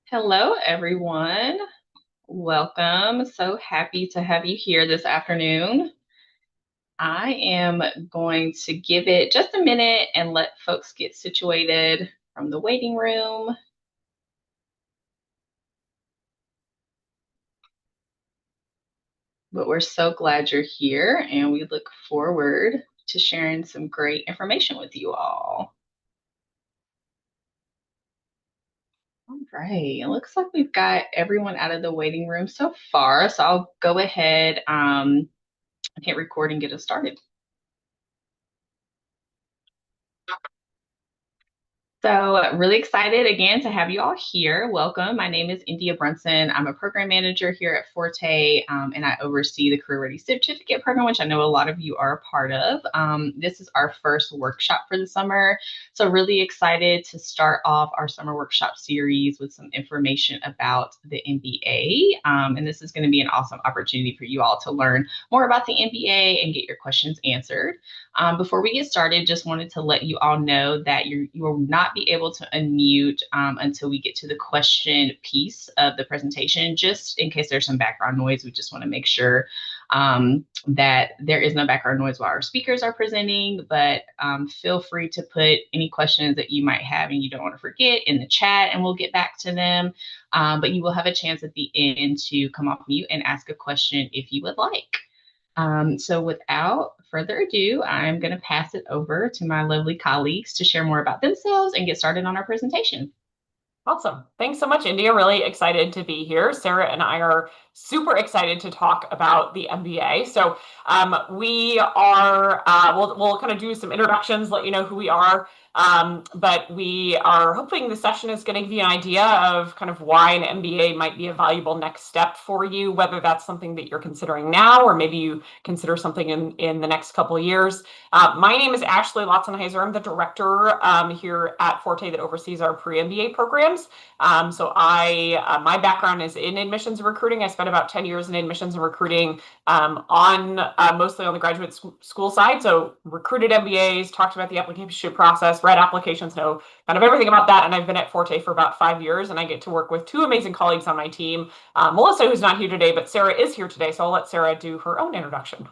Hello, everyone. Welcome. So happy to have you here this afternoon. I am going to give it just a minute and let folks get situated from the waiting room. But we're so glad you're here, and we look forward to sharing some great information with you all. All right. It looks like we've got everyone out of the waiting room so far. So I'll go ahead, hit record and get us started. So, really excited again to have you all here. Welcome. My name is India Brunson. I'm a program manager here at Forté, and I oversee the Career Ready Certificate Program, which I know a lot of you are a part of. This is our first workshop for the summer. So, really excited to start off our summer workshop series with some information about the MBA. And this is going to be an awesome opportunity for you all to learn more about the MBA and get your questions answered. Before we get started, just wanted to let you all know that you will not be able to unmute until we get to the question piece of the presentation. Just in case there's some background noise, we just want to make sure that there is no background noise while our speakers are presenting, but feel free to put any questions that you might have and you don't want to forget in the chat, and we'll get back to them. But you will have a chance at the end to come off mute and ask a question if you would like. So without further ado, I'm going to pass it over to my lovely colleagues to share more about themselves and get started on our presentation. Awesome. Thanks so much, India. Really excited to be here. Sarah and I are super excited to talk about the MBA. So we'll kind of do some introductions, let you know who we are. But we are hoping the session is going to give you an idea of kind of why an MBA might be a valuable next step for you, whether that's something that you're considering now, or maybe you consider something in the next couple of years. My name is Ashley Lotzenheiser. I'm the director here at Forté that oversees our pre-MBA programs. My background is in admissions and recruiting. I spent about 10 years in admissions and recruiting mostly on the graduate school side. So recruited MBAs, talked about the application process, read applications, know kind of everything about that. And I've been at Forté for about 5 years, and I get to work with two amazing colleagues on my team. Melissa, who's not here today, but Sarah is here today. So I'll let Sarah do her own introduction.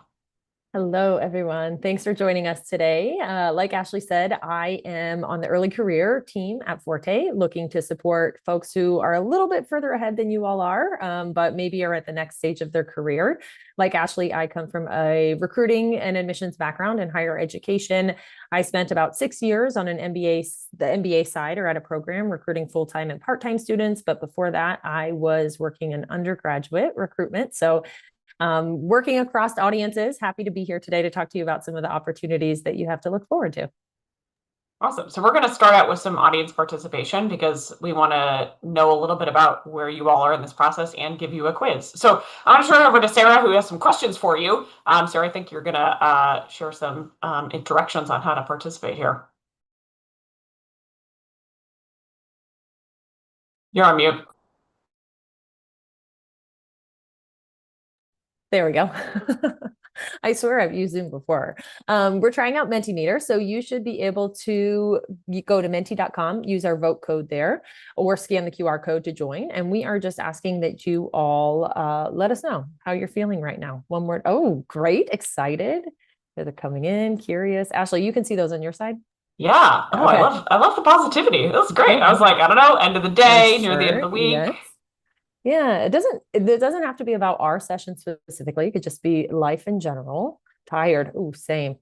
Hello, everyone. Thanks for joining us today. Like Ashley said, I am on the early career team at Forté, looking to support folks who are a little bit further ahead than you all are, but maybe are at the next stage of their career. Like Ashley, I come from a recruiting and admissions background in higher education. I spent about 6 years on an MBA, the MBA side, or at a program recruiting full-time and part-time students. But before that, I was working in undergraduate recruitment. So working across audiences, happy to be here today to talk to you about some of the opportunities that you have to look forward to. Awesome. So we're going to start out with some audience participation because we want to know a little bit about where you all are in this process and give you a quiz. So I'm going to turn it over to Sarah, who has some questions for you. Sarah, I think you're going to share some directions on how to participate here. You're on mute. There we go. I swear I've used Zoom before. We're trying out Mentimeter, so you should be able to go to menti.com, use our vote code there, or scan the QR code to join. And we are just asking that you all let us know how you're feeling right now. One word. Oh, great. Excited. They're coming in. Curious. Ashley, you can see those on your side? Yeah. Oh, okay. I love the positivity. That's great. I was like, I don't know, end of the day, near the end of the week. Yes. Yeah, it doesn't have to be about our session specifically. It could just be life in general. Tired. Oh, same.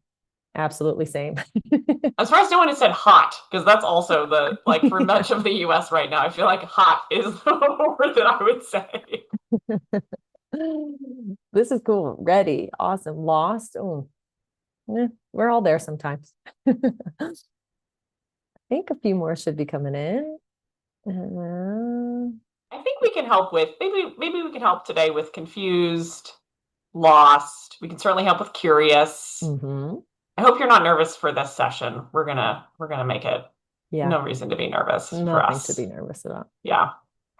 Absolutely same. I'm surprised no one has said hot, because that's also the, like, for much of the US right now, I feel like hot is the word that I would say. This is cool. Ready. Awesome. Lost. Oh, we're all there sometimes. I think a few more should be coming in. I think we can help with, maybe we can help today with confused, lost. We can certainly help with curious. Mm-hmm. I hope you're not nervous for this session. We're gonna make it. Yeah. No reason to be nervous for us. Nothing to be nervous about. Yeah.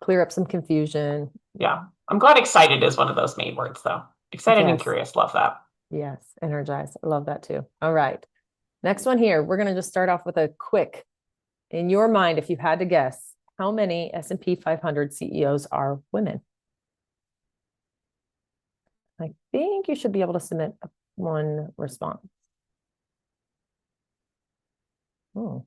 Clear up some confusion. Yeah. I'm glad excited is one of those main words, though. Excited and curious. Love that. Yes. Energized. I love that too. All right. Next one here. We're going to just start off with a quick, in your mind, if you had to guess, how many S&P 500 CEOs are women? I think you should be able to submit one response. Oh.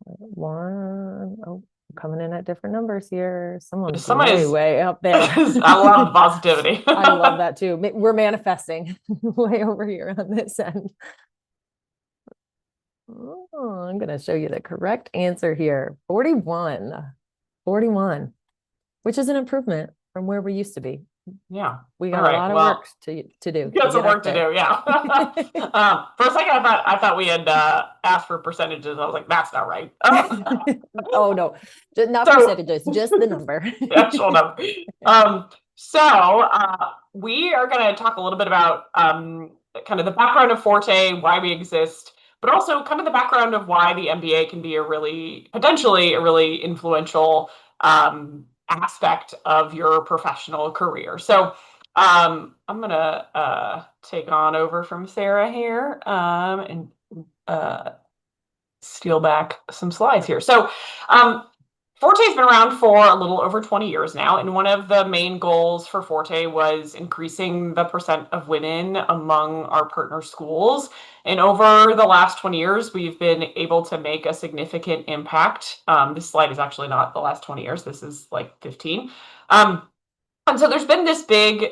One, oh, coming in at different numbers here. Someone's way up there. I love the positivity. I love that too. We're manifesting way over here on this end. Oh, I'm going to show you the correct answer here. 41, which is an improvement from where we used to be. Yeah. We got a lot of work to do. We got some work to do, yeah. For a second, I thought we had asked for percentages. I was like, that's not right. Oh, no. Not percentages, just the number. Actual number. So we are going to talk a little bit about kind of the background of Forté, why we exist, but also kind of the background of why the MBA can be potentially a really influential aspect of your professional career. So I'm going to take on over from Sarah here and steal back some slides here. So Forté's been around for a little over 20 years now, and one of the main goals for Forté was increasing the percent of women among our partner schools. And over the last 20 years, we've been able to make a significant impact. This slide is actually not the last 20 years. This is like 15. And so there's been this big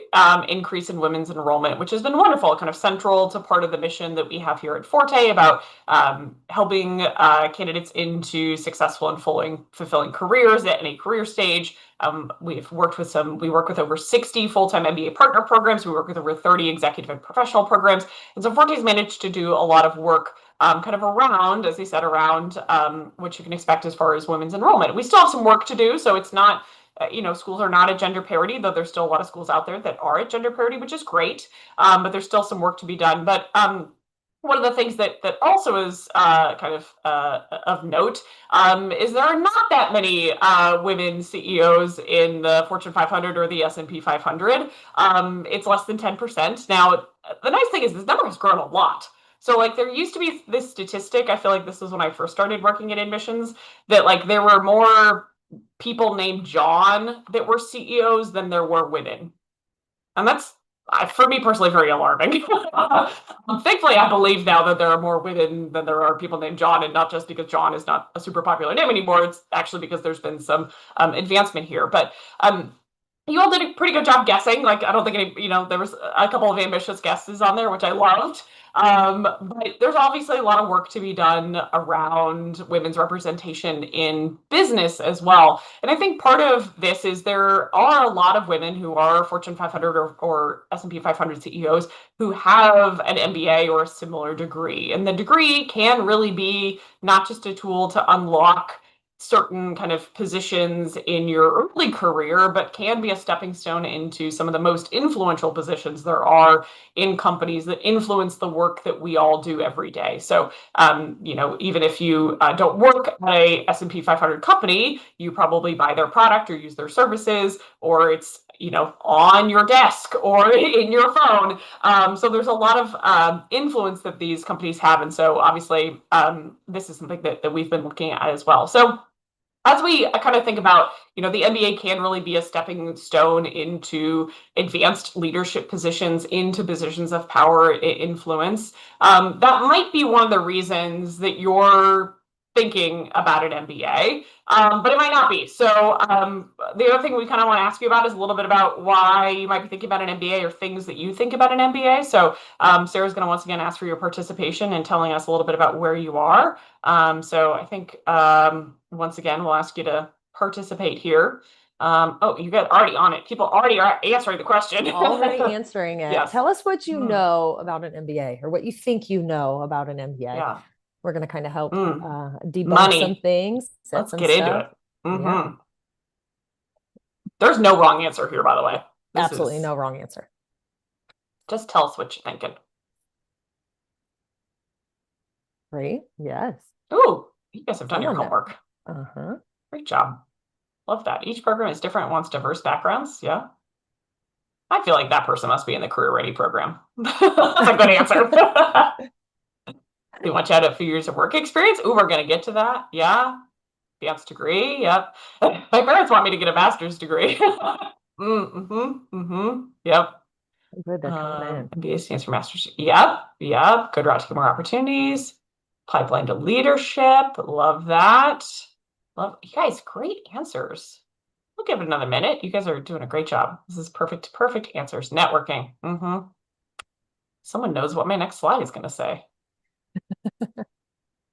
increase in women's enrollment, which has been wonderful, kind of central to part of the mission that we have here at Forté about helping candidates into successful and fulfilling careers at any career stage. We work with over 60 full-time MBA partner programs. We work with over 30 executive and professional programs. And so Forté's managed to do a lot of work kind of around, as I said, around what you can expect as far as women's enrollment. We still have some work to do, so it's not schools are not at gender parity, though there's still a lot of schools out there that are at gender parity, which is great. But there's still some work to be done. But one of the things that also is kind of note is there are not that many women CEOs in the Fortune 500 or the S&P 500. It's less than 10%. Now, the nice thing is this number has grown a lot. So like there used to be this statistic, I feel like this was when I first started working in admissions, that like there were more people named John that were CEOs than there were women. And that's, for me personally, very alarming. Thankfully, I believe now that there are more women than there are people named John, and not just because John is not a super popular name anymore. It's actually because there's been some advancement here. But you all did a pretty good job guessing. Like, I don't think there was a couple of ambitious guesses on there, which I loved. But there's obviously a lot of work to be done around women's representation in business as well. And I think part of this is there are a lot of women who are Fortune 500 or S&P 500 CEOs who have an MBA or a similar degree. And the degree can really be not just a tool to unlock certain kind of positions in your early career, but can be a stepping stone into some of the most influential positions there are in companies that influence the work that we all do every day. So, even if you don't work at a S&P 500 company, you probably buy their product or use their services, or it's on your desk or in your phone. So there's a lot of influence that these companies have. And so obviously, this is something that we've been looking at as well. So as we kind of think about, the MBA can really be a stepping stone into advanced leadership positions, into positions of power influence. That might be one of the reasons that you're thinking about an MBA, but it might not be. So the other thing we kind of want to ask you about is a little bit about why you might be thinking about an MBA or things that you think about an MBA. So Sarah's going to once again ask for your participation and telling us a little bit about where you are. So I think once again, we'll ask you to participate here. You got already on it. People already are answering the question. Already answering it. Yes. Tell us what you know about an MBA or what you think you know about an MBA. Yeah. We're going to kind of help debunk Money. some things. Let's get into it. Mm-hmm. Yeah. There's no wrong answer here, by the way. Absolutely no wrong answer. Just tell us what you're thinking. Great. Yes. Ooh, you guys have done your homework. Uh-huh. Great job. Love that. Each program is different, wants diverse backgrounds. Yeah. I feel like that person must be in the Career Ready program. That's a good answer. They want you to have a few years of work experience. Ooh, we're going to get to that. Yeah. Advanced degree, yep. My parents want me to get a master's degree. Yep. Good, they're coming in. MBA stands for master's. Yep. Good route to get more opportunities. Pipeline to leadership. Love that. Love you guys. Great answers. We'll give it another minute. You guys are doing a great job. This is perfect answers. Networking. Someone knows what my next slide is going to say.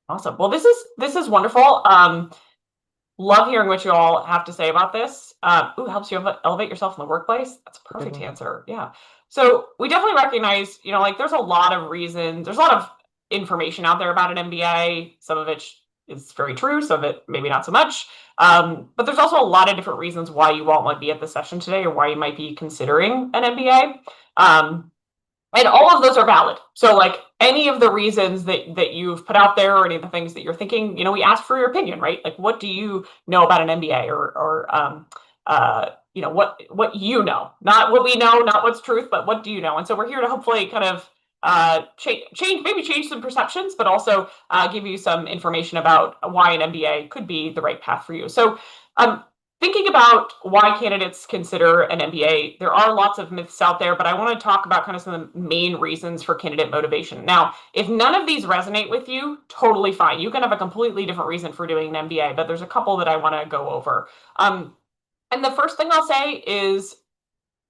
Awesome. Well, this is wonderful. Love hearing what you all have to say about this. Helps you elevate yourself in the workplace. That's a perfect answer. Yeah. So we definitely recognize, like there's a lot of reasons. There's a lot of information out there about an MBA. Some of it is very true. Some of it maybe not so much. But there's also a lot of different reasons why you won't be at the session today or why you might be considering an MBA. And all of those are valid. So like any of the reasons that you've put out there or any of the things that you're thinking, we ask for your opinion, right? Like, what do you know about an MBA or what you know, not what we know, not what's truth, but what do you know? And so we're here to hopefully kind of change some perceptions, but also give you some information about why an MBA could be the right path for you. So thinking about why candidates consider an MBA, there are lots of myths out there, but I want to talk about kind of some of the main reasons for candidate motivation. Now, if none of these resonate with you, totally fine. You can have a completely different reason for doing an MBA, but there's a couple that I want to go over. And the first thing I'll say is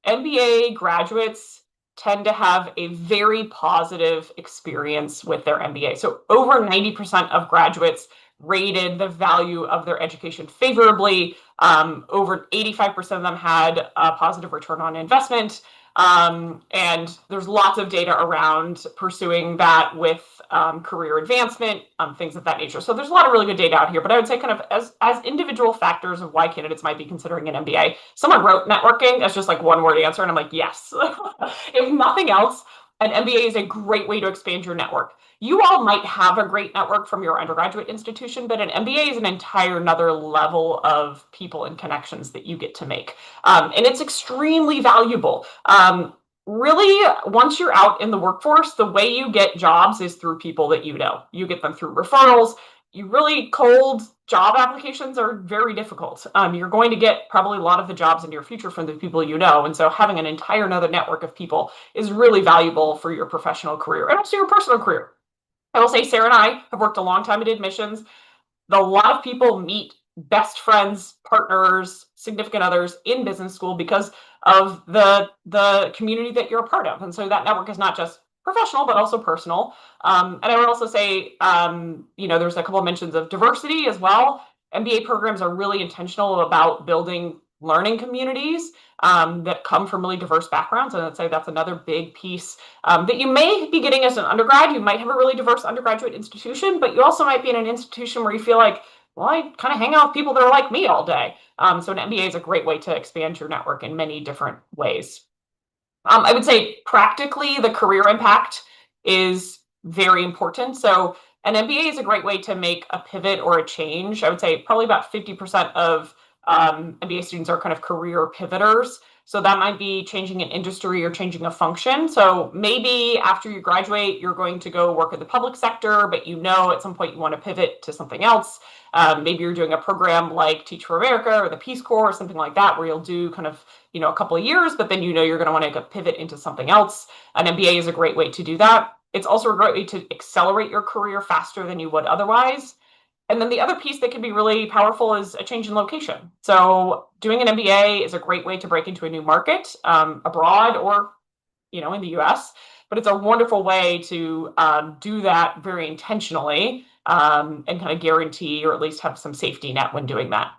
MBA graduates tend to have a very positive experience with their MBA. So over 90% of graduates rated the value of their education favorably. Over 85% of them had a positive return on investment. And there's lots of data around pursuing that with career advancement, things of that nature. So there's a lot of really good data out here, but I would say kind of as individual factors of why candidates might be considering an MBA. Someone wrote networking as just like one word answer, and I'm like, yes. If nothing else, an MBA is a great way to expand your network. You all might have a great network from your undergraduate institution, but an MBA is an entire another level of people and connections that you get to make. And it's extremely valuable. Really, once you're out in the workforce, the way you get jobs is through people that you know. You get them through referrals. Cold job applications are very difficult. You're going to get probably a lot of the jobs in your future from the people you know. And so having an entire another network of people is really valuable for your professional career and also your personal career. I will say Sarah and I have worked a long time in admissions. A lot of people meet best friends, partners, significant others in business school because of the community that you're a part of. And so that network is not just professional, but also personal. And I would also say, there's a couple of mentions of diversity as well. MBA programs are really intentional about building learning communities that come from really diverse backgrounds. And I'd say that's another big piece that you may be getting as an undergrad. You might have a really diverse undergraduate institution, but you also might be in an institution where you feel like, well, I kind of hang out with people that are like me all day. So an MBA is a great way to expand your network in many different ways. I would say practically the career impact is very important. So an MBA is a great way to make a pivot or a change. I would say probably about 50% of MBA students are kind of career pivoters. So that might be changing an industry or changing a function. So maybe after you graduate, you're going to go work in the public sector, but at some point you want to pivot to something else. Maybe you're doing a program like Teach for America or the Peace Corps or something like that, where you'll do kind of, a couple of years, but then you're going to want to pivot into something else. An MBA is a great way to do that. It's also a great way to accelerate your career faster than you would otherwise. And then the other piece that can be really powerful is a change in location. So doing an MBA is a great way to break into a new market abroad or, in the US. But it's a wonderful way to do that very intentionally and kind of guarantee or at least have some safety net when doing that.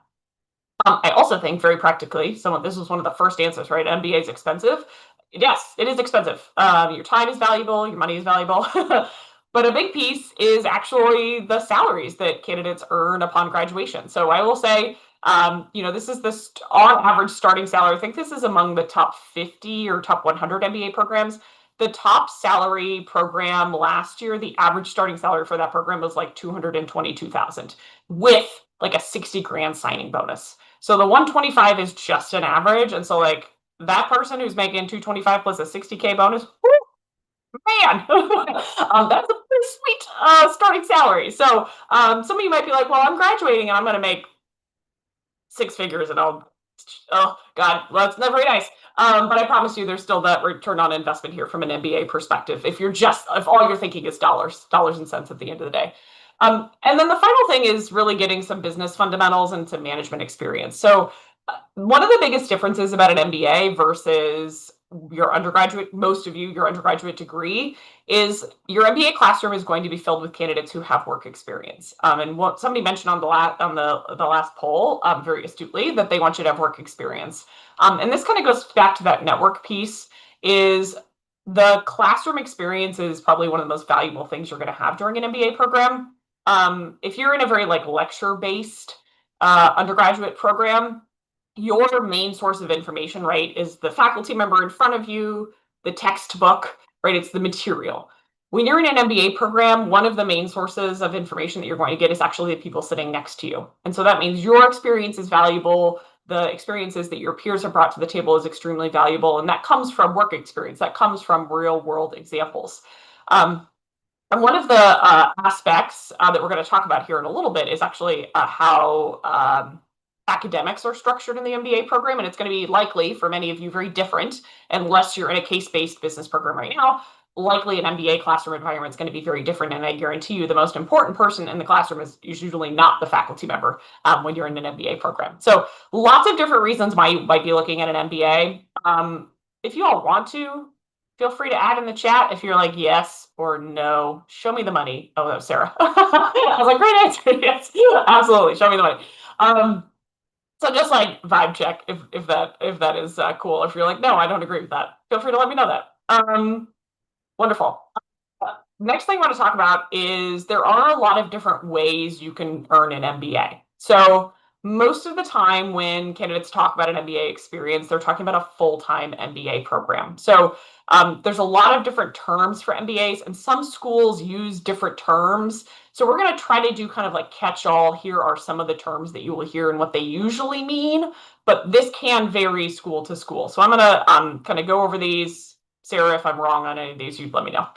I also think very practically, this was one of the first answers, right? MBA is expensive. Yes, it is expensive. Your time is valuable, your money is valuable. But a big piece is actually the salaries that candidates earn upon graduation. So I will say, this is the on average starting salary. I think this is among the top 50 or top 100 MBA programs. The top salary program last year, the average starting salary for that program was like $222,000 with like a 60 grand signing bonus. So the 125 is just an average. And so like that person who's making 225 plus a 60K bonus, man, that's a pretty sweet starting salary. So some of you might be like, well, I'm graduating and I'm going to make 6 figures and oh God, well, that's not very nice. But I promise you there's still that return on investment here from an MBA perspective. If all you're thinking is dollars and cents at the end of the day. And then the final thing is really getting some business fundamentals and some management experience. So one of the biggest differences about an MBA versus your undergraduate, most of you, your undergraduate degree, is your MBA classroom is going to be filled with candidates who have work experience. And what somebody mentioned on the last poll very astutely, that they want you to have work experience. And this kind of goes back to that network piece. Is the classroom experience is probably one of the most valuable things you're going to have during an MBA program. If you're in a very lecture-based undergraduate program, your main source of information, right, is the faculty member in front of you, the textbook, right? It's the material. When you're in an MBA program, one of the main sources of information that you're going to get is actually the people sitting next to you. And so that means your experience is valuable. The experiences that your peers have brought to the table is extremely valuable. And that comes from work experience. That comes from real world examples. And one of the aspects that we're going to talk about here in a little bit is actually how academics are structured in the MBA program, and it's going to be likely for many of you very different unless you're in a case-based business program right now. Likely an MBA classroom environment is going to be very different, and I guarantee you the most important person in the classroom is usually not the faculty member when you're in an MBA program. So lots of different reasons why you might be looking at an MBA. If you all want to, feel free to add in the chat if you're like yes or no. Show me the money. Oh, that was Sarah. I was like, great answer. Yes, absolutely. Show me the money. So just like vibe check if that is cool. If you're like, no, I don't agree with that, feel free to let me know that. Wonderful. Next thing I want to talk about is there are a lot of different ways you can earn an MBA. So most of the time when candidates talk about an MBA experience, they're talking about a full-time MBA program. So there's a lot of different terms for MBAs, and some schools use different terms. So we're going to try to do kind of like catch-all. Here are some of the terms that you will hear and what they usually mean, but this can vary school to school. So I'm going to kind of go over these. Sarah, if I'm wrong on any of these, you let me know.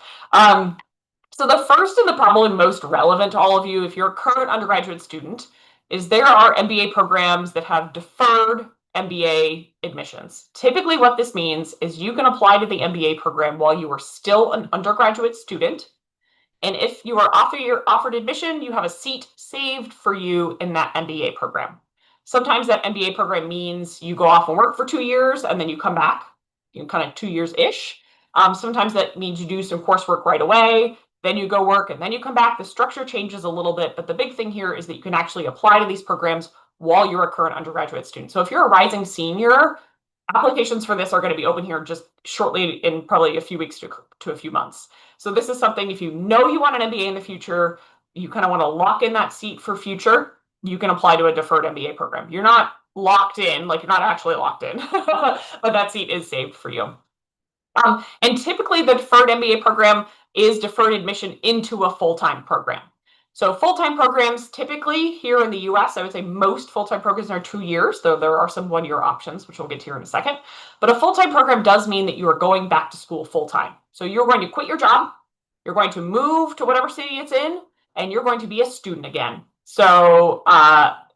So the first and the probably most relevant to all of you, if you're a current undergraduate student, is there are MBA programs that have deferred MBA admissions. Typically what this means is you can apply to the MBA program while you are still an undergraduate student. And if you are offered admission, you have a seat saved for you in that MBA program. Sometimes that MBA program means you go off and work for 2 years and then you come back, kind of 2 years-ish. Sometimes that means you do some coursework right away, then you go work and then you come back. The structure changes a little bit, but the big thing here is that you can actually apply to these programs while you're a current undergraduate student. So if you're a rising senior, applications for this are going to be open here just shortly in probably a few weeks to a few months. So this is something, if you know you want an MBA in the future, you kind of want to lock in that seat for future, you can apply to a deferred MBA program. You're not locked in, like you're not actually locked in, but that seat is saved for you. And typically the deferred MBA program is deferred admission into a full-time program. So full-time programs, typically here in the US, I would say most full-time programs are 2 years, though there are some one-year options, which we'll get to here in a second. But a full-time program does mean that you are going back to school full-time. So you're going to quit your job, you're going to move to whatever city it's in, and you're going to be a student again. So,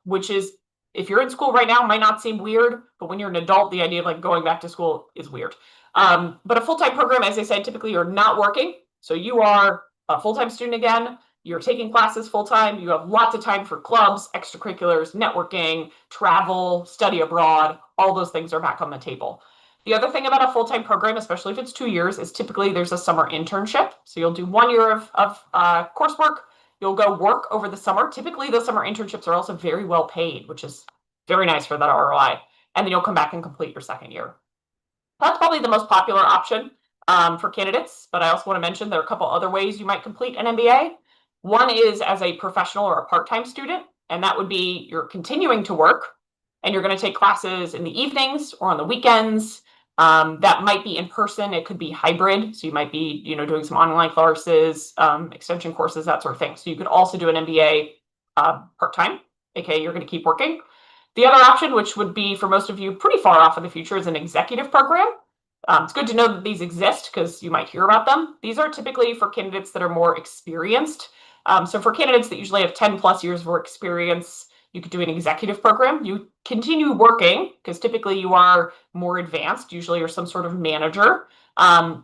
which is, if you're in school right now, might not seem weird, but when you're an adult, the idea of like going back to school is weird. But a full-time program, as I said, typically you're not working. So you are a full-time student again. You're taking classes full-time. You have lots of time for clubs, extracurriculars, networking, travel, study abroad. All those things are back on the table. The other thing about a full-time program, especially if it's 2 years, is typically there's a summer internship. So you'll do 1 year of coursework. You'll go work over the summer. Typically, the summer internships are also very well paid, which is very nice for that ROI. And then you'll come back and complete your second year. That's probably the most popular option for candidates, but I also want to mention there are a couple other ways you might complete an MBA. One is as a professional or a part-time student, and that would be you're continuing to work and you're going to take classes in the evenings or on the weekends. That might be in person. It could be hybrid. So you might be, doing some online courses, extension courses, that sort of thing. So you could also do an MBA part-time, aka you're going to keep working. The other option, which would be for most of you pretty far off in the future, is an executive program. It's good to know that these exist because you might hear about them. These are typically for candidates that are more experienced. So for candidates that usually have 10 plus years of work experience, You could do an executive program. You continue working because typically you are more advanced. Usually you're some sort of manager.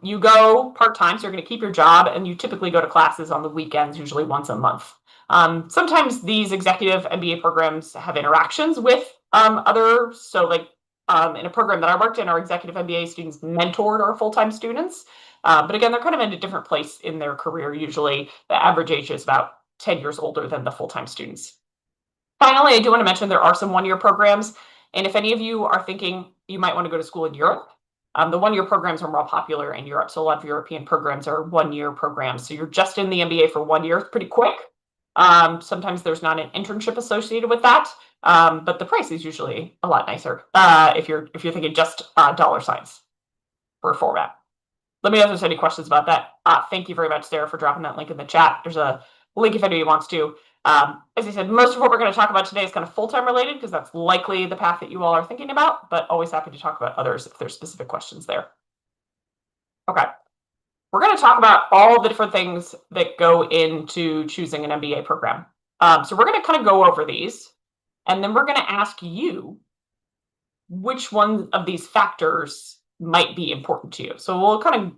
You go part-time, so you're going to keep your job, and you typically go to classes on the weekends, usually once a month. Sometimes these executive MBA programs have interactions with others. So like in a program that I worked in, our executive MBA students mentored our full-time students. But again, they're kind of in a different place in their career. Usually the average age is about 10 years older than the full-time students. Finally, I do want to mention there are some one-year programs. And if any of you are thinking you might want to go to school in Europe, the one-year programs are more popular in Europe. So a lot of European programs are one-year programs. So you're just in the MBA for 1 year, pretty quick. Sometimes there's not an internship associated with that, but the price is usually a lot nicer if you're thinking just dollar signs for format. Let me know if there's any questions about that. Thank you very much, Sarah, for dropping that link in the chat. There's a link if anybody wants to. As I said, most of what we're going to talk about today is kind of full-time related because that's likely the path that you all are thinking about, but always happy to talk about others if there's specific questions there. Okay. We're going to talk about all the different things that go into choosing an MBA program. So we're going to kind of go over these, and then we're going to ask you which one of these factors might be important to you. So we'll kind of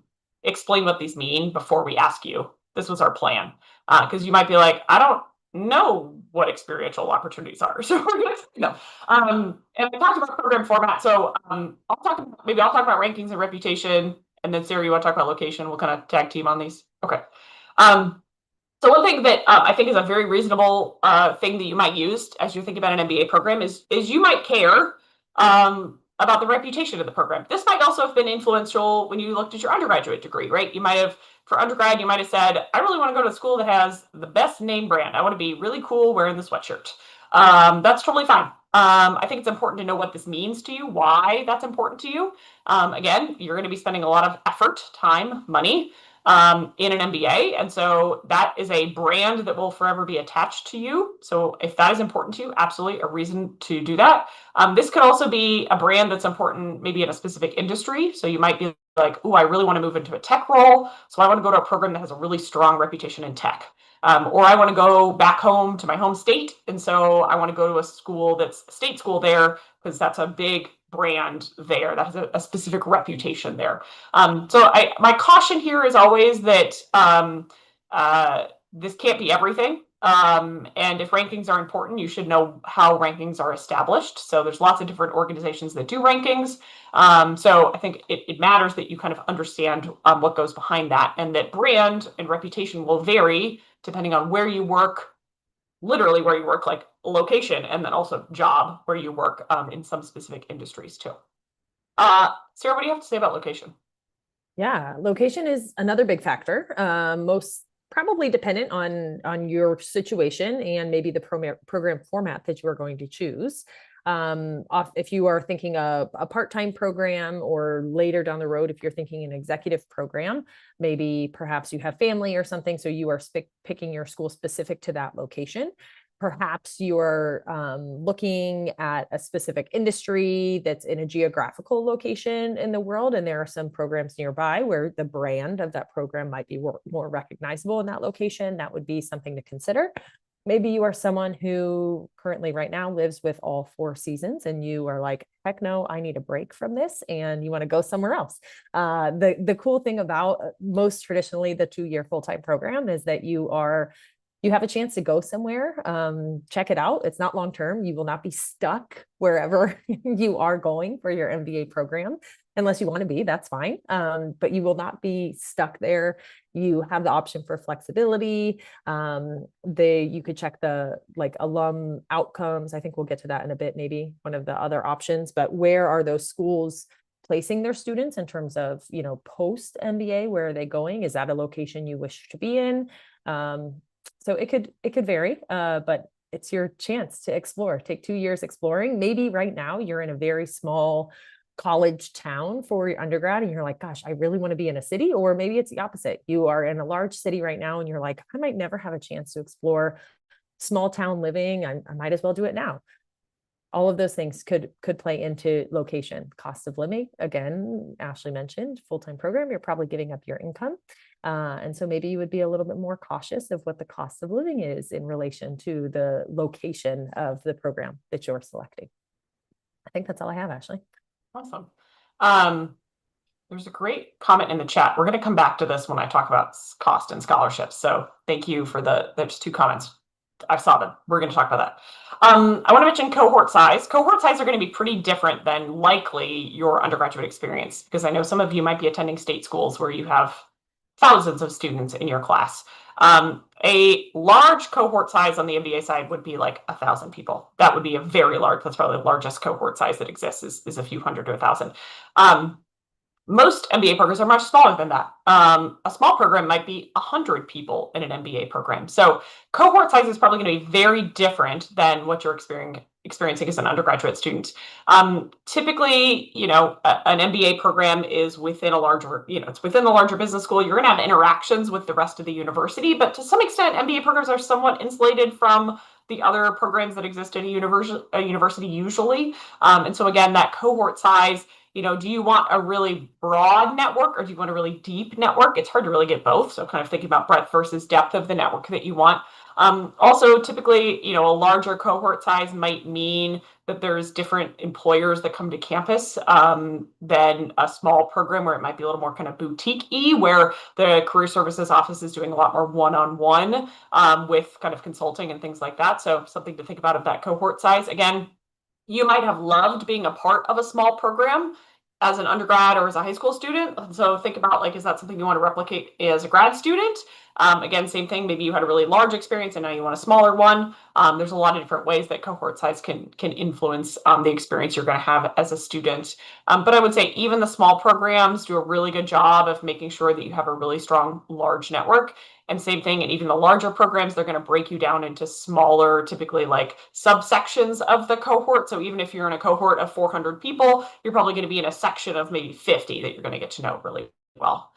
explain what these mean before we ask you. This was our plan, because you might be like, I don't know what experiential opportunities are. So we're going to know. And we talked about program format. So I'll talk about rankings and reputation. And then Sarah, you want to talk about location? We'll kind of tag team on these. Okay. So one thing that I think is a very reasonable thing that you might use as you think about an MBA program is you might care about the reputation of the program. This might also have been influential when you looked at your undergraduate degree, right? You might have, for undergrad, you might have said, I really want to go to a school that has the best name brand. I want to be really cool wearing the sweatshirt. That's totally fine. I think it's important to know what this means to you, why that's important to you. Again, you're going to be spending a lot of effort, time, money in an MBA. And so that is a brand that will forever be attached to you. So if that is important to you, absolutely a reason to do that. This could also be a brand that's important maybe in a specific industry. So you might be like, oh, I really want to move into a tech role. So I want to go to a program that has a really strong reputation in tech. Or I want to go back home to my home state. And so I want to go to a school that's a state school there because that's a big brand there. That has a specific reputation there. So my caution here is always that this can't be everything. And if rankings are important, you should know how rankings are established. So there's lots of different organizations that do rankings. So I think it matters that you kind of understand what goes behind that, and that brand and reputation will vary depending on where you work, literally where you work, like location, and then also job where you work in some specific industries too. Sarah, what do you have to say about location? Yeah, location is another big factor. Most probably dependent on your situation and maybe the program format that you are going to choose. If you are thinking of a part-time program, or later down the road, if you're thinking an executive program, maybe perhaps you have family or something, so you are picking your school specific to that location. Perhaps you're looking at a specific industry that's in a geographical location in the world, and there are some programs nearby where the brand of that program might be more recognizable in that location. That would be something to consider. Maybe you are someone who currently right now lives with all 4 seasons, and you are like, heck no, I need a break from this, and you want to go somewhere else. The cool thing about most traditionally the 2-year full-time program is that you have a chance to go somewhere, check it out. It's not long-term. You will not be stuck wherever you are going for your MBA program, unless you want to be, that's fine. But you will not be stuck there. You have the option for flexibility. You could check the alum outcomes. I think we'll get to that in a bit, maybe one of the other options, but where are those schools placing their students in terms of, post MBA, where are they going? Is that a location you wish to be in? So it could vary, but it's your chance to explore. Take 2 years exploring. Maybe right now you're in a very small college town for your undergrad and you're like, gosh, I really want to be in a city. Or maybe it's the opposite. You are in a large city right now and you're like, I might never have a chance to explore small town living. I might as well do it now. all of those things could play into location. Cost of living, again, Ashley mentioned, full-time program, you're probably giving up your income. And so maybe you would be a little bit more cautious of what the cost of living is in relation to the location of the program that you're selecting. I think that's all I have, Ashley. Awesome. There's a great comment in the chat. We're going to come back to this when I talk about cost and scholarships. So thank you for there's 2 comments. I saw them. We're going to talk about that. I want to mention cohort size. Cohort size are going to be pretty different than likely your undergraduate experience, because I know some of you might be attending state schools where you have thousands of students in your class. A large cohort size on the MBA side would be like 1,000 people. That would be a very large, that's probably the largest cohort size that exists is a few hundred to 1,000. Most MBA programs are much smaller than that. A small program might be 100 people in an MBA program. So cohort size is probably going to be very different than what you're experiencing as an undergraduate student. Typically, an MBA program is within a larger, it's within the larger business school. You're going to have interactions with the rest of the university, but to some extent, MBA programs are somewhat insulated from the other programs that exist at a university usually. And so again, that cohort size, do you want a really broad network or do you want a really deep network? It's hard to really get both. So kind of thinking about breadth versus depth of the network that you want. Also, typically, a larger cohort size might mean that there's different employers that come to campus than a small program where it might be a little more kind of boutique-y, where the career services office is doing a lot more one-on-one with kind of consulting and things like that. So something to think about of that cohort size. Again, you might have loved being a part of a small program as an undergrad or as a high school student. So think about, is that something you want to replicate as a grad student? Again, same thing. Maybe you had a really large experience and now you want a smaller one. There's a lot of different ways that cohort size can influence the experience you're going to have as a student. But I would say even the small programs do a really good job of making sure that you have a really strong, large network. And same thing, and even the larger programs, they're going to break you down into smaller, typically like subsections of the cohort. So even if you're in a cohort of 400 people, you're probably going to be in a section of maybe 50 that you're going to get to know really well.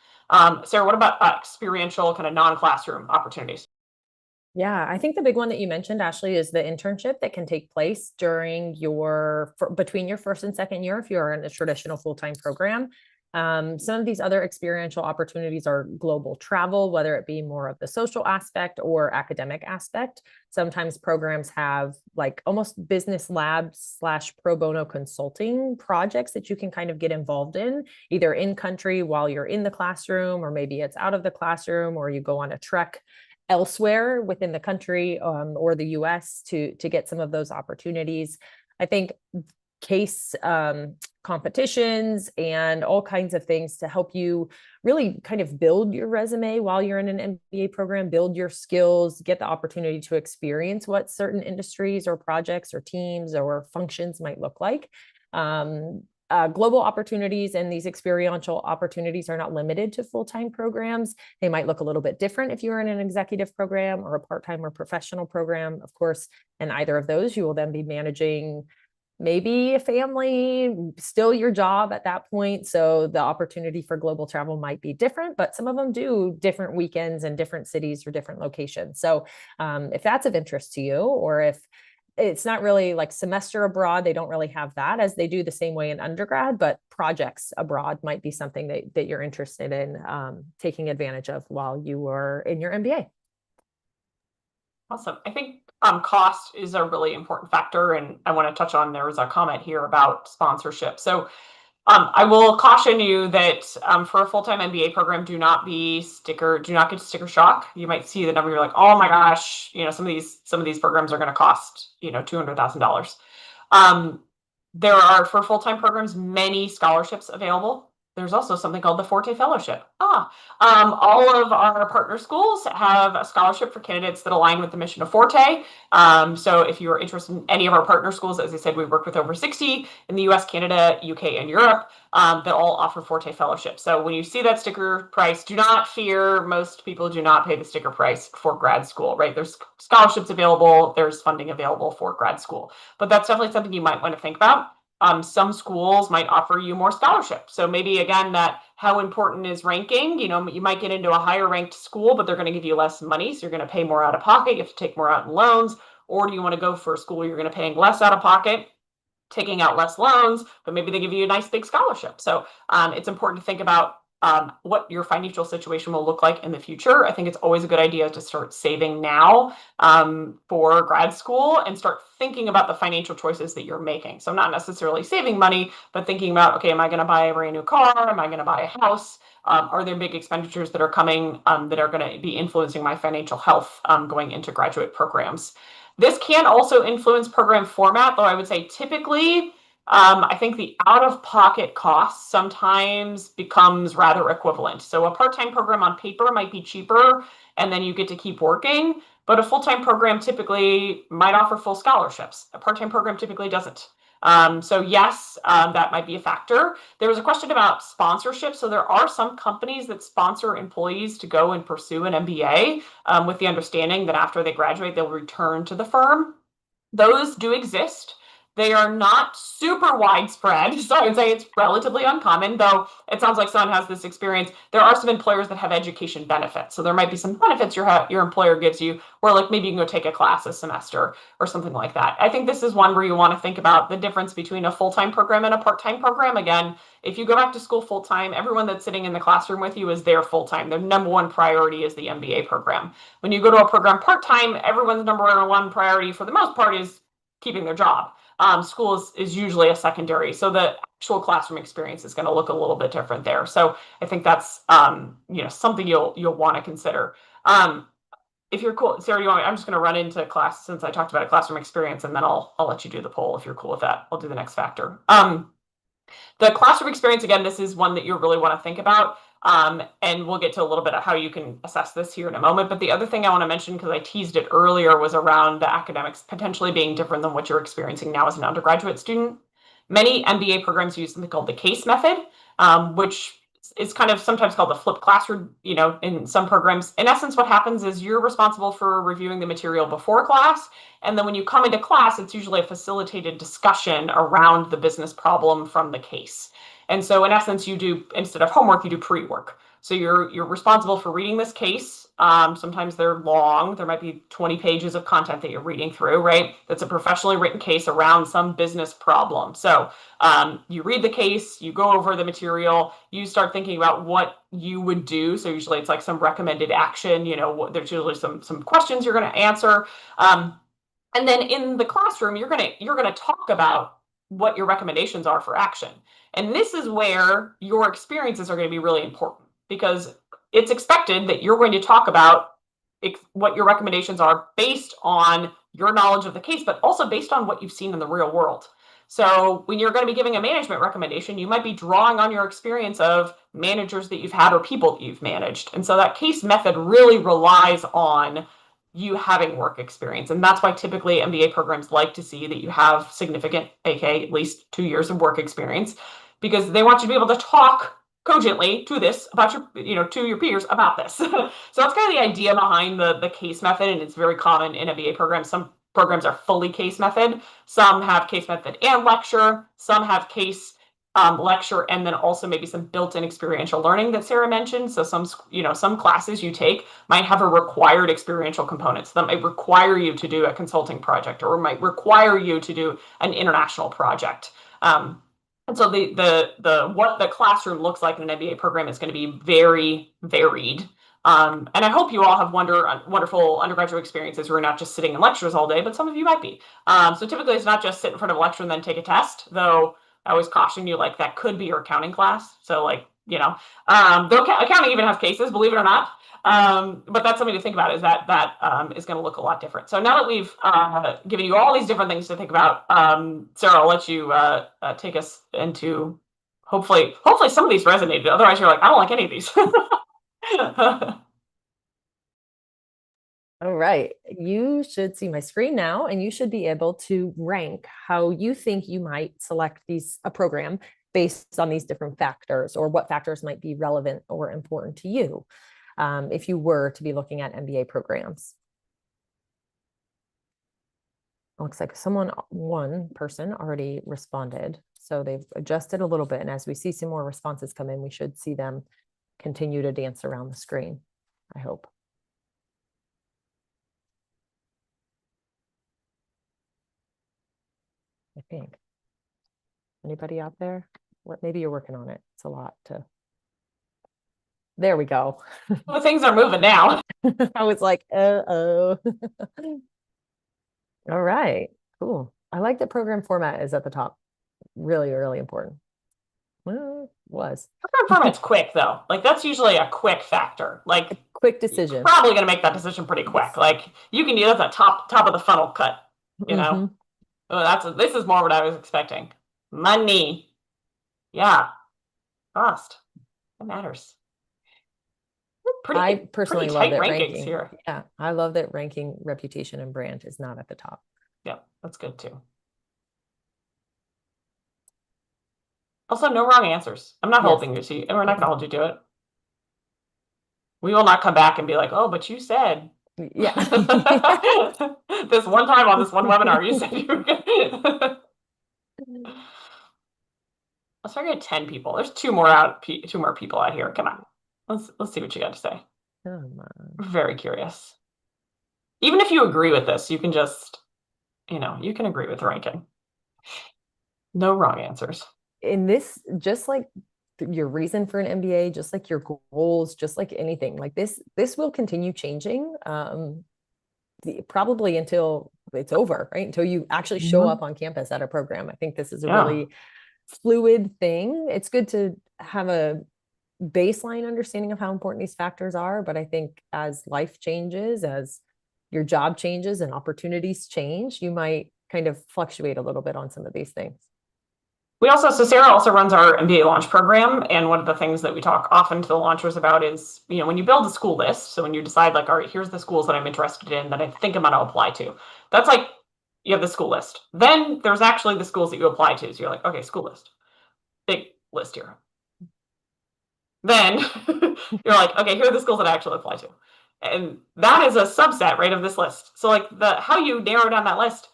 Sarah, what about experiential kind of non-classroom opportunities? Yeah, I think the big one that you mentioned, Ashley, is the internship that can take place during between your first and second year if you're in a traditional full-time program. Some of these other experiential opportunities are global travel, whether it be more of the social aspect or academic aspect. Sometimes programs have like almost business labs / pro bono consulting projects that you can kind of get involved in, either in country while you're in the classroom, or maybe it's out of the classroom, or you go on a trek elsewhere within the country or the US to get some of those opportunities. I think case competitions and all kinds of things to help you really kind of build your resume while you're in an MBA program, build your skills, get the opportunity to experience what certain industries or projects or teams or functions might look like. Global opportunities and these experiential opportunities are not limited to full-time programs. They might look a little bit different if you're in an executive program or a part-time or professional program. Of course, in either of those, you will then be managing maybe a family, still your job at that point. So the opportunity for global travel might be different, but some of them do different weekends in different cities or different locations. So if that's of interest to you, or if it's not really like semester abroad, they don't really have that as they do the same way in undergrad, but projects abroad might be something that you're interested in taking advantage of while you are in your MBA. Awesome. I think cost is a really important factor, and I want to touch on, there was a comment here about sponsorship. So I will caution you that for a full-time MBA program, do not get sticker shock. You might see the number, you're like, oh my gosh, some of these programs are going to cost $200,000. There are, for full-time programs, many scholarships available. There's also something called the Forté Fellowship. All of our partner schools have a scholarship for candidates that align with the mission of Forté. So if you are interested in any of our partner schools, as I said, we work with over 60 in the US, Canada, UK, and Europe that all offer Forté Fellowship. So when you see that sticker price, do not fear. Most people do not pay the sticker price for grad school, right? There's scholarships available. There's funding available for grad school. But that's definitely something you might want to think about. Some schools might offer you more scholarships. So maybe, again, that how important is ranking? You might get into a higher ranked school, but they're going to give you less money. So you're going to pay more out of pocket. You have to take more out in loans. Or do you want to go for a school where you're going to pay less out of pocket taking out less loans, but maybe they give you a nice big scholarship. So it's important to think about what your financial situation will look like in the future. I think it's always a good idea to start saving now for grad school and start thinking about the financial choices that you're making. So not necessarily saving money, but thinking about, okay, am I going to buy a brand new car? Am I going to buy a house? Are there big expenditures that are coming that are going to be influencing my financial health going into graduate programs? This can also influence program format, though I would say typically, I think the out-of-pocket cost sometimes becomes rather equivalent. So a part-time program on paper might be cheaper, and then you get to keep working, but a full-time program typically might offer full scholarships. A part-time program typically doesn't. So yes, that might be a factor. There was a question about sponsorship. So there are some companies that sponsor employees to go and pursue an MBA with the understanding that after they graduate, they'll return to the firm. Those do exist. They are not super widespread, so I would say it's relatively uncommon, though it sounds like someone has this experience. There are some employers that have education benefits. So there might be some benefits your employer gives you, where like maybe you can go take a class a semester or something like that. I think this is one where you want to think about the difference between a full-time program and a part-time program. Again, if you go back to school full-time, everyone that's sitting in the classroom with you is there full-time. Their number one priority is the MBA program. When you go to a program part-time, everyone's number one priority for the most part is keeping their job. School is usually a secondary. So the actual classroom experience is going to look a little bit different there. So I think that's something you'll want to consider. If you're cool, Sarah, I'm just going to run into class since I talked about a classroom experience, and then I'll let you do the poll if you're cool with that. I'll do the next factor. The classroom experience, again, this is one that you really want to think about. And we'll get to a little bit of how you can assess this here in a moment. But the other thing I want to mention, because I teased it earlier, was around the academics potentially being different than what you're experiencing now as an undergraduate student. Many MBA programs use something called the case method, which is kind of sometimes called the flipped classroom, in some programs. In essence, what happens is you're responsible for reviewing the material before class. And then when you come into class, it's usually a facilitated discussion around the business problem from the case. And so in essence, you do, instead of homework, you do pre-work. So you're responsible for reading this case. Sometimes they're long. There might be 20 pages of content that you're reading through, right? That's a professionally written case around some business problem. So you read the case, you go over the material, you start thinking about what you would do. So usually it's like some recommended action, there's usually some questions you're going to answer. And then in the classroom, you're going to talk about what your recommendations are for action. And this is where your experiences are going to be really important, because it's expected that you're going to talk about what your recommendations are based on your knowledge of the case, but also based on what you've seen in the real world. So when you're going to be giving a management recommendation, you might be drawing on your experience of managers that you've had or people that you've managed. And so that case method really relies on you having work experience. And that's why typically MBA programs like to see that you have significant, aka at least 2 years of work experience, because they want you to be able to talk cogently to this about to your peers about this. So that's kind of the idea behind the case method, and it's very common in MBA programs. Some programs are fully case method. Some have case method and lecture. Some have case lecture and then also maybe some built-in experiential learning that Sarah mentioned. So some classes you take might have a required experiential component. So that might require you to do a consulting project, or might require you to do an international project. And so what the classroom looks like in an MBA program is going to be very varied. And I hope you all have wonderful undergraduate experiences where you're not just sitting in lectures all day, but some of you might be. So typically it's not just sit in front of a lecture and then take a test, though I always caution you, like, that could be your accounting class. So though accounting even has cases, believe it or not. But that's something to think about, is that is going to look a lot different. So now that we've given you all these different things to think about, Sarah, I'll let you take us into, hopefully some of these resonated. Otherwise you're like, I don't like any of these. All right, you should see my screen now, and you should be able to rank how you think you might select a program based on these different factors, or what factors might be relevant or important to you if you were to be looking at MBA programs. Looks like one person already responded, so they've adjusted a little bit, and as we see some more responses come in, we should see them continue to dance around the screen, I hope. I think. Anybody out there? What, maybe you're working on it. It's a lot to. There we go. Well, things are moving now. I was like, oh. All right, cool. I like that program format is at the top. Really, really important. Well, was. Program format's quick though. Like that's usually a quick factor. Like Quick decision. you're probably going to make that decision pretty quick. Yes. Like you can use that top of the funnel cut. You know, Mhm. oh, this is more what I was expecting. Money, yeah, cost. It matters. I personally pretty love tight that rankings ranking. here. Yeah, I love that ranking, reputation, and brand is not at the top. Yeah, that's good too. Also, no wrong answers. I'm not holding you to you, and we're not going to hold you to it. We will not come back and be like, oh, but you said. Yeah. This one time on this one webinar, you said you were good. Let's target 10 people. There's two more people out here. Come on. Let's see what you got to say. Come on. Very curious. Even if you agree with this, you can just, you can agree with the ranking. No wrong answers. In this, just like your reason for an MBA, just like your goals, just like anything, like this will continue changing, probably until it's over, right? Until you actually show up on campus at a program. I think this is a really fluid thing. It's good to have a baseline understanding of how important these factors are, but I think as life changes, as your job changes and opportunities change, you might kind of fluctuate a little bit on some of these things. So Sarah also runs our MBA launch program. And one of the things that we talk often to the launchers about is, when you build a school list, so when you decide like, all right, here's the schools that I'm interested in that I think I'm going to apply to, that's like, you have the school list. Then there's actually the schools that you apply to. So you're like, okay, school list, big list here. Then you're like, okay, here are the schools that I actually apply to. And that is a subset, right, of this list. So like how you narrow down that list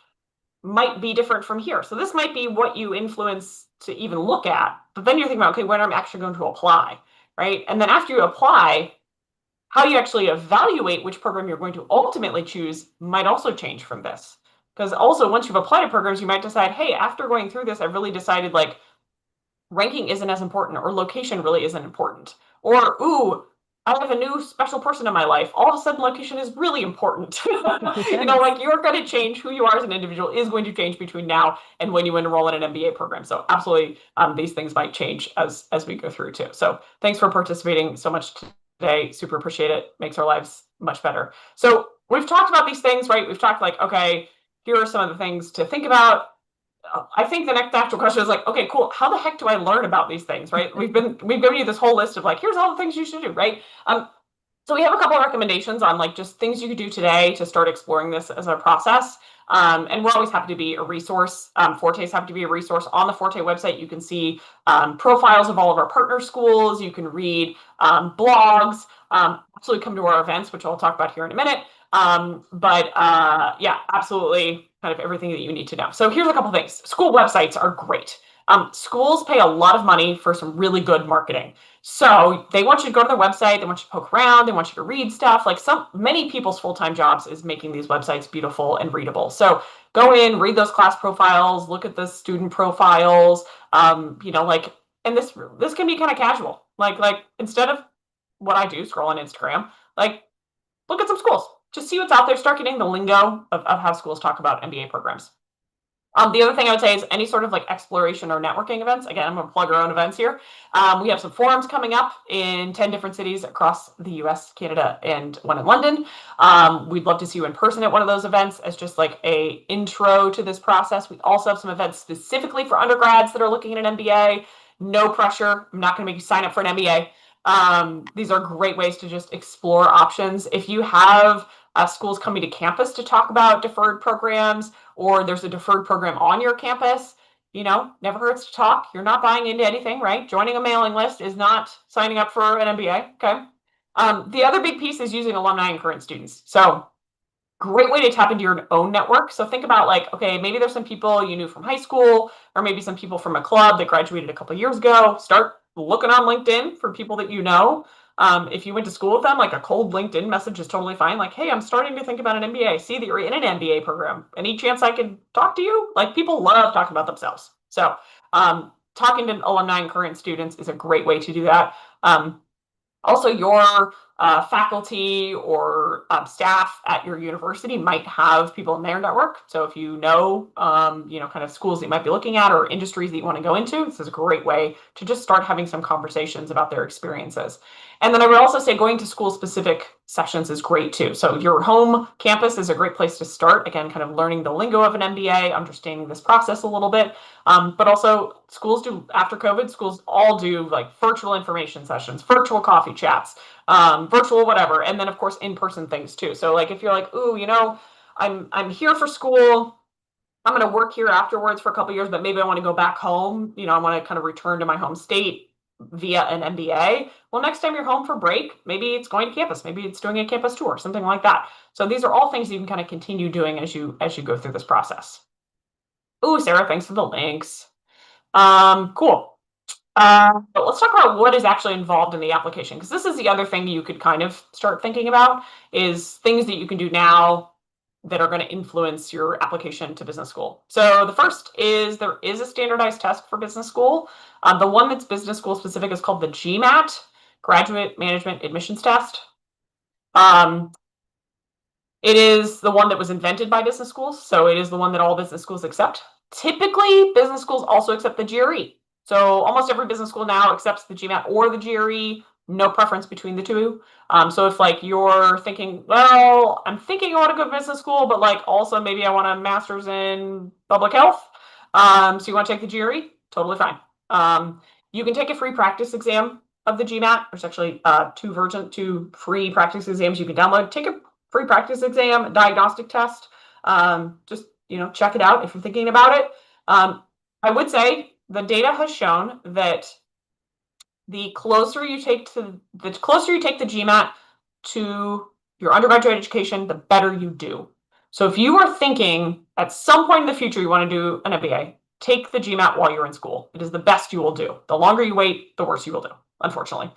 might be different from here. So this might be what you influence to even look at, but then you're thinking about, okay, when I'm actually going to apply, right? And then after you apply, how you actually evaluate which program you're going to ultimately choose might also change from this. Because also once you've applied to programs, you might decide, hey, after going through this, I've really decided like ranking isn't as important, or location really isn't important. Or, ooh, I have a new special person in my life. All of a sudden, location is really important. Like you're going to change who you are as an individual is going to change between now and when you enroll in an MBA program. So absolutely, these things might change as we go through too. So thanks for participating so much today. Super appreciate it. Makes our lives much better. So we've talked about these things, right? We've talked like, okay, here are some of the things to think about. I think the next actual question is like, okay, cool. How the heck do I learn about these things, right? We've given you this whole list of like, here's all the things you should do, right? So we have a couple of recommendations on like just things you could do today to start exploring this as a process. And we're always happy to be a resource. Forté's happy to be a resource. On the Forté website, you can see profiles of all of our partner schools. You can read blogs. Absolutely come to our events, which I'll talk about here in a minute. Yeah, absolutely kind of everything that you need to know. So here's a couple things. School websites are great. Schools pay a lot of money for some really good marketing. So they want you to go to their website, they want you to poke around, they want you to read stuff. Like many people's full-time jobs is making these websites beautiful and readable. So go in, read those class profiles, look at the student profiles, and this can be kind of casual. Like instead of what I do, scroll on Instagram, like look at some schools. Just see what's out there. Start getting the lingo of how schools talk about MBA programs. The other thing I would say is any sort of like exploration or networking events. Again, I'm going to plug our own events here. We have some forums coming up in 10 different cities across the US, Canada, and one in London. We'd love to see you in person at one of those events as just like a intro to this process. We also have some events specifically for undergrads that are looking at an MBA. No pressure. I'm not going to make you sign up for an MBA. These are great ways to just explore options. If you have schools coming to campus to talk about deferred programs, or there's a deferred program on your campus, never hurts to talk. You're not buying into anything, right? Joining a mailing list is not signing up for an MBA, okay? The other big piece is using alumni and current students. So great way to tap into your own network. So think about like, okay, maybe there's some people you knew from high school, or maybe some people from a club that graduated a couple of years ago. Start looking on LinkedIn for people that you know. If you went to school with them, like a cold LinkedIn message is totally fine. Like, hey, I'm starting to think about an MBA. I see that you're in an MBA program. Any chance I could talk to you? Like, people love talking about themselves. So talking to alumni and current students is a great way to do that. Also, your faculty or staff at your university might have people in their network. So if you know, kind of schools that you might be looking at or industries that you want to go into, this is a great way to just start having some conversations about their experiences. And then I would also say going to school-specific sessions is great too. So your home campus is a great place to start. Again, kind of learning the lingo of an MBA, understanding this process a little bit. But also schools do, after COVID, schools all do like virtual information sessions, virtual coffee chats, virtual whatever. And then of course, in-person things too. So like if you're like, ooh, I'm here for school, I'm going to work here afterwards for a couple of years, but maybe I want to go back home. I want to kind of return to my home state via an MBA. Well, next time you're home for break, maybe it's going to campus, maybe it's doing a campus tour, something like that. So these are all things you can kind of continue doing as you go through this process. Ooh, Sarah, thanks for the links. Cool. But let's talk about what is actually involved in the application, because this is the other thing you could kind of start thinking about is things that you can do now that are going to influence your application to business school. So the first is there is a standardized test for business school. The one that's business school specific is called the GMAT, Graduate Management Admissions Test. It is the one that was invented by business schools, so it is the one that all business schools accept. Typically, business schools also accept the GRE. So almost every business school now accepts the GMAT or the GRE, no preference between the two. So if like you're thinking, well, I'm thinking I want to go to business school, but like also maybe I want a master's in public health. So you want to take the GRE? Totally fine. You can take a free practice exam of the GMAT. There's actually two free practice exams you can download. Take a free practice exam, diagnostic test. Just check it out if you're thinking about it. I would say the data has shown that the closer you take the GMAT to your undergraduate education, the better you do. So if you are thinking at some point in the future you want to do an MBA, take the GMAT while you're in school. It is the best you will do. The longer you wait, the worse you will do, unfortunately.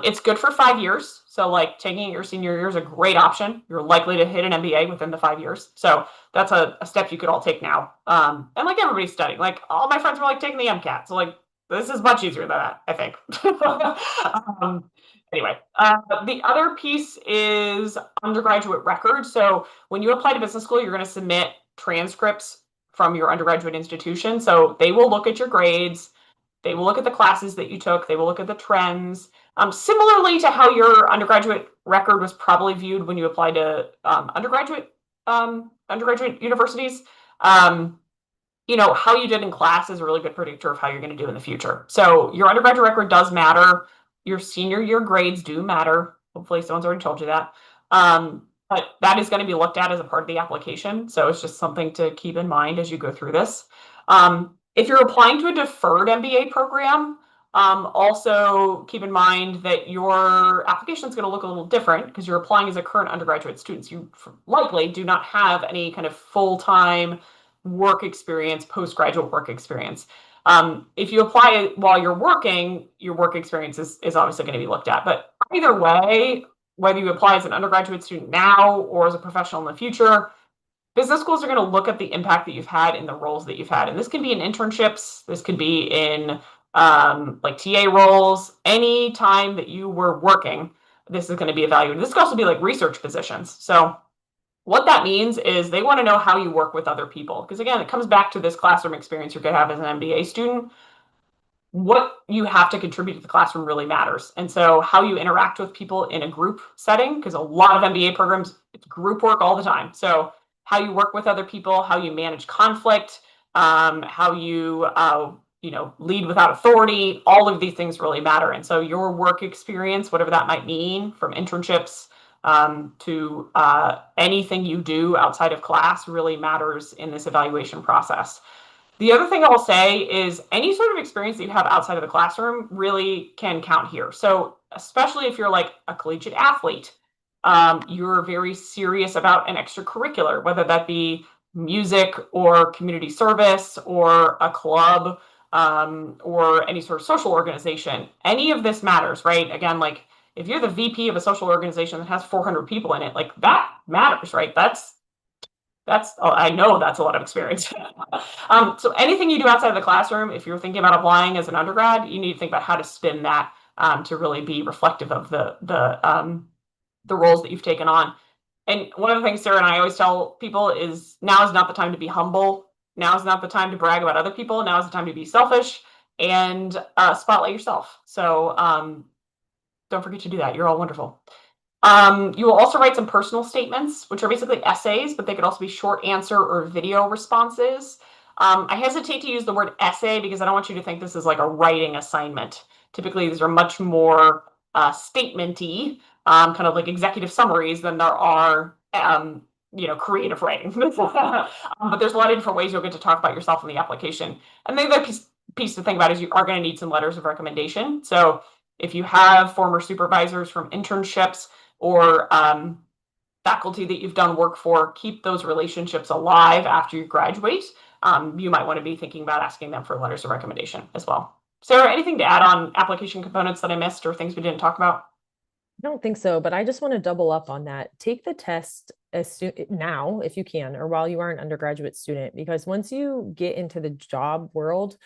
It's good for 5 years. So like taking it your senior year is a great option. You're likely to hit an MBA within the 5 years. So that's a step you could all take now. And like everybody's studying, like all my friends were like taking the MCAT. So like this is much easier than that, I think. Anyway, the other piece is undergraduate record. So when you apply to business school, you're going to submit transcripts from your undergraduate institution. So they will look at your grades. They will look at the classes that you took. They will look at the trends. Similarly to how your undergraduate record was probably viewed when you applied to undergraduate universities, how you did in class is a really good predictor of how you're going to do in the future. So your undergraduate record does matter. Your senior year grades do matter. Hopefully someone's already told you that. But that is going to be looked at as a part of the application. So it's just something to keep in mind as you go through this. If you're applying to a deferred MBA program, also keep in mind that your application is going to look a little different because you're applying as a current undergraduate student. So you likely do not have any kind of full-time work experience, postgraduate work experience. If you apply while you're working, your work experience is obviously going to be looked at. But either way, whether you apply as an undergraduate student now or as a professional in the future, business schools are going to look at the impact that you've had in the roles that you've had. And this can be in internships. This could be in like TA roles. Any time that you were working, this is going to be evaluated. This could also be like research positions. So what that means is they want to know how you work with other people. Because again, it comes back to this classroom experience you're going to have as an MBA student. What you have to contribute to the classroom really matters. And so how you interact with people in a group setting, because a lot of MBA programs, it's group work all the time. So how you work with other people, how you manage conflict, how you lead without authority, all of these things really matter. And so your work experience, whatever that might mean, from internships to anything you do outside of class, really matters in this evaluation process. The other thing I'll say is any sort of experience that you have outside of the classroom really can count here. So especially if you're like a collegiate athlete, you're very serious about an extracurricular, whether that be music or community service or a club or any sort of social organization. Any of this matters, right? Again, like if you're the VP of a social organization that has 400 people in it, like that matters, right? I know that's a lot of experience. So anything you do outside of the classroom, if you're thinking about applying as an undergrad, you need to think about how to spin that to really be reflective of the roles that you've taken on. And one of the things Sarah and I always tell people is now is not the time to be humble. Now is not the time to brag about other people. Now is the time to be selfish and spotlight yourself. So don't forget to do that. You're all wonderful. You will also write some personal statements, which are basically essays, but they could also be short answer or video responses. I hesitate to use the word essay because I don't want you to think this is like a writing assignment. Typically, these are much more statement-y, kind of like executive summaries than there are, creative writing. But there's a lot of different ways you'll get to talk about yourself in the application. And the other piece to think about is you are going to need some letters of recommendation. So if you have former supervisors from internships or faculty that you've done work for, keep those relationships alive after you graduate. You might want to be thinking about asking them for letters of recommendation as well. Sarah, anything to add on application components that I missed or things we didn't talk about? I don't think so, but I just want to double up on that. Take the test now, if you can, or while you are an undergraduate student, because once you get into the job world,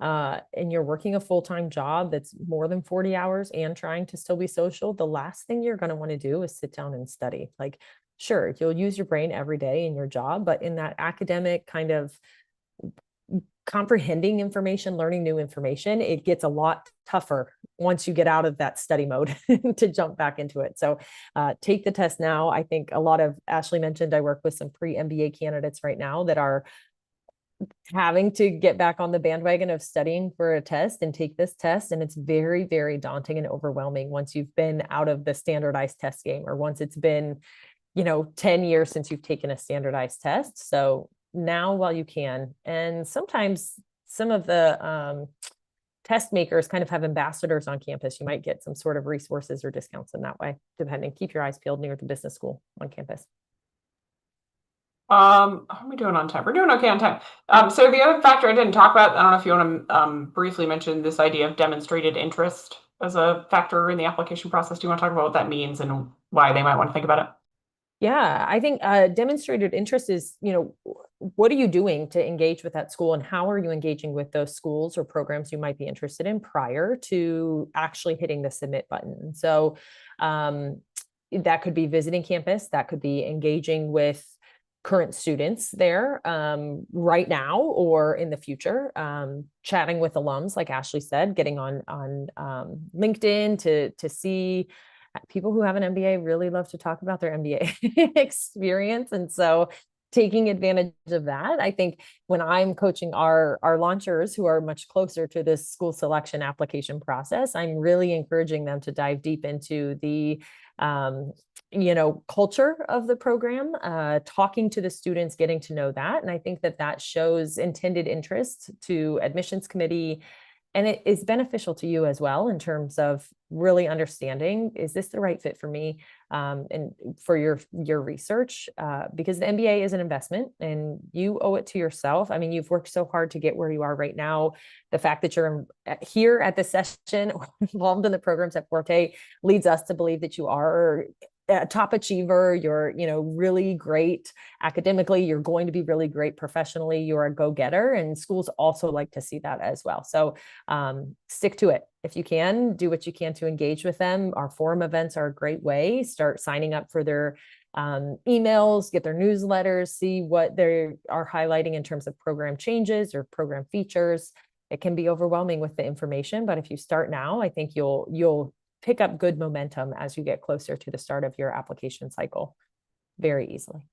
and you're working a full-time job that's more than 40 hours and trying to still be social, the last thing you're going to want to do is sit down and study. Like, sure, you'll use your brain every day in your job, but in that academic kind of comprehending information, learning new information, it gets a lot tougher once you get out of that study mode to jump back into it. So take the test now. I think a lot of, Ashley mentioned, I work with some pre-MBA candidates right now that are having to get back on the bandwagon of studying for a test and take this test. And it's very, very daunting and overwhelming once you've been out of the standardized test game, or once it's been, 10 years since you've taken a standardized test. So now while you can, and sometimes some of the test makers kind of have ambassadors on campus. You might get some sort of resources or discounts in that way, depending. Keep your eyes peeled near the business school on campus. How are we doing on time? We're doing okay on time. So the other factor I didn't talk about, I don't know if you want to briefly mention this idea of demonstrated interest as a factor in the application process. Do you want to talk about what that means and why they might want to think about it? Yeah, I think demonstrated interest is, what are you doing to engage with that school, and how are you engaging with those schools or programs you might be interested in prior to actually hitting the submit button? So that could be visiting campus, that could be engaging with current students there right now or in the future, chatting with alums, like Ashley said, getting on LinkedIn to see. People who have an MBA really love to talk about their MBA experience. And so taking advantage of that, I think when I'm coaching our launchers who are much closer to this school selection application process, I'm really encouraging them to dive deep into the culture of the program, talking to the students, getting to know that. And I think that shows intended interest to admissions committee. And it is beneficial to you as well in terms of really understanding, is this the right fit for me and for your research? Because the MBA is an investment and you owe it to yourself. I mean, you've worked so hard to get where you are right now. The fact that you're here at this session or involved in the programs at Forté leads us to believe that you are a top achiever. You're, really great academically. You're going to be really great professionally. You're a go-getter, and schools also like to see that as well. So stick to it. If you can, do what you can to engage with them. Our forum events are a great way. Start signing up for their emails, get their newsletters, see what they are highlighting in terms of program changes or program features. It can be overwhelming with the information, but if you start now, I think you'll pick up good momentum as you get closer to the start of your application cycle very easily.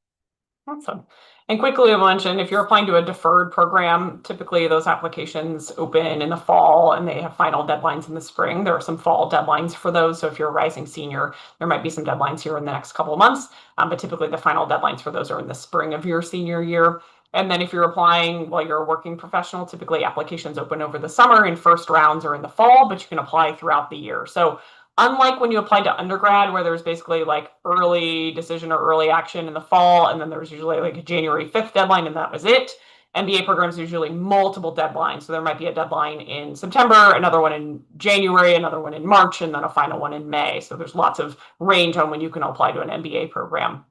Awesome. And quickly, I'll mention, if you're applying to a deferred program, typically those applications open in the fall and they have final deadlines in the spring. There are some fall deadlines for those. So if you're a rising senior, there might be some deadlines here in the next couple of months, but typically the final deadlines for those are in the spring of your senior year. And then if you're applying while you're a working professional, typically applications open over the summer and first rounds are in the fall, but you can apply throughout the year. So unlike when you applied to undergrad, where there's basically like early decision or early action in the fall, and then there's usually like a January 5th deadline, and that was it. MBA programs usually multiple deadlines. So there might be a deadline in September, another one in January, another one in March, and then a final one in May. So there's lots of range on when you can apply to an MBA program.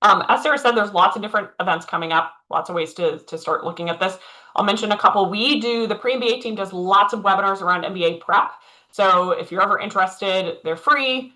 As Sarah said, there's lots of different events coming up, lots of ways to start looking at this. I'll mention a couple. The Pre-MBA team does lots of webinars around MBA prep. So if you're ever interested, they're free.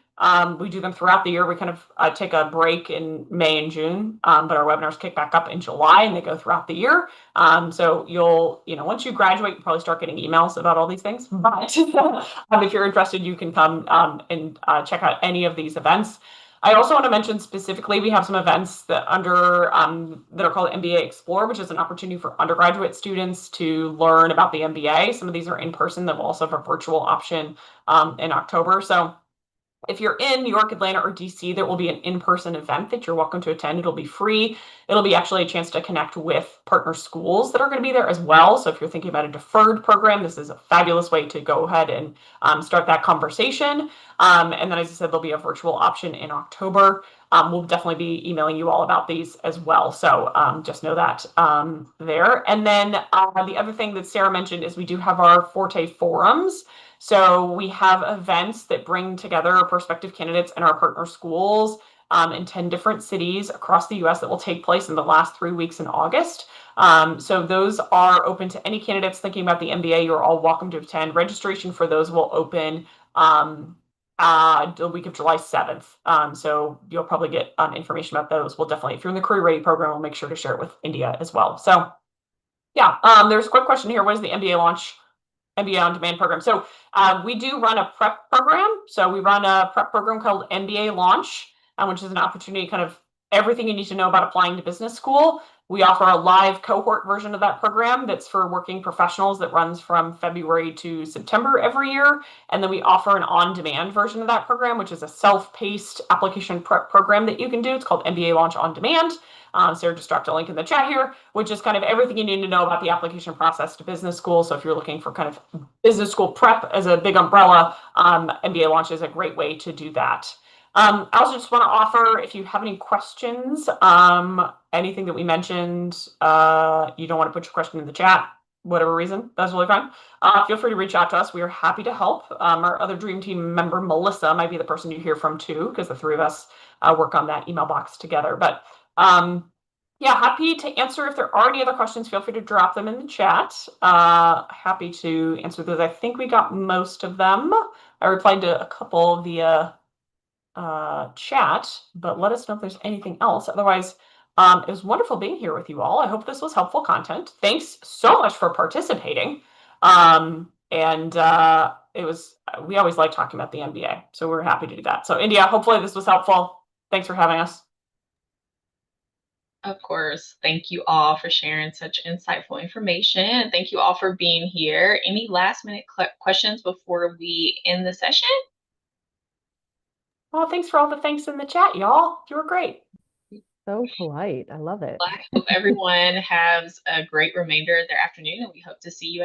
We do them throughout the year. We kind of take a break in May and June, but our webinars kick back up in July and they go throughout the year. So once you graduate, you probably start getting emails about all these things. But if you're interested, you can come and check out any of these events. I also want to mention specifically, we have some events that that are called MBA Explore, which is an opportunity for undergraduate students to learn about the MBA. Some of these are in person. That will also have a virtual option in October. So if you're in New York, Atlanta, or DC, there will be an in-person event that you're welcome to attend. It'll be free. It'll be actually a chance to connect with partner schools that are going to be there as well. So if you're thinking about a deferred program, this is a fabulous way to go ahead and start that conversation. And then, as I said, there'll be a virtual option in October. We'll definitely be emailing you all about these as well. So just know that there. And then the other thing that Sarah mentioned is we do have our Forté forums. So we have events that bring together prospective candidates and our partner schools in 10 different cities across the US that will take place in the last 3 weeks in August. So those are open to any candidates thinking about the MBA. You're all welcome to attend. Registration for those will open the week of July 7th. So you'll probably get information about those. We'll definitely, if you're in the Career Ready program, we'll make sure to share it with India as well. So yeah, there's a quick question here. What is the MBA on demand program? So we do run a prep program. So we run a prep program called MBA Launch, which is an opportunity, kind of everything you need to know about applying to business school. We offer a live cohort version of that program that's for working professionals that runs from February to September every year. And then we offer an on-demand version of that program, which is a self-paced application prep program that you can do. It's called MBA Launch on Demand. Sarah just dropped a link in the chat here, which is kind of everything you need to know about the application process to business school. So if you're looking for kind of business school prep as a big umbrella, MBA Launch is a great way to do that. I also just want to offer, if you have any questions, anything that we mentioned, you don't want to put your question in the chat, whatever reason, that's really fine. Feel free to reach out to us. We are happy to help. Our other dream team member, Melissa, might be the person you hear from too, because the three of us work on that email box together. But yeah, happy to answer. If there are any other questions, feel free to drop them in the chat. Happy to answer those. I think we got most of them. I replied to a couple via chat, but let us know if there's anything else. Otherwise, it was wonderful being here with you all. I hope this was helpful content. Thanks so much for participating. We always like talking about the MBA, so we're happy to do that. So India, hopefully this was helpful. Thanks for having us. Of course. Thank you all for sharing such insightful information. And thank you all for being here. Any last minute questions before we end the session? Well, thanks for all the thanks in the chat, y'all. You were great. So polite. I love it. I hope everyone has a great remainder of their afternoon, and we hope to see you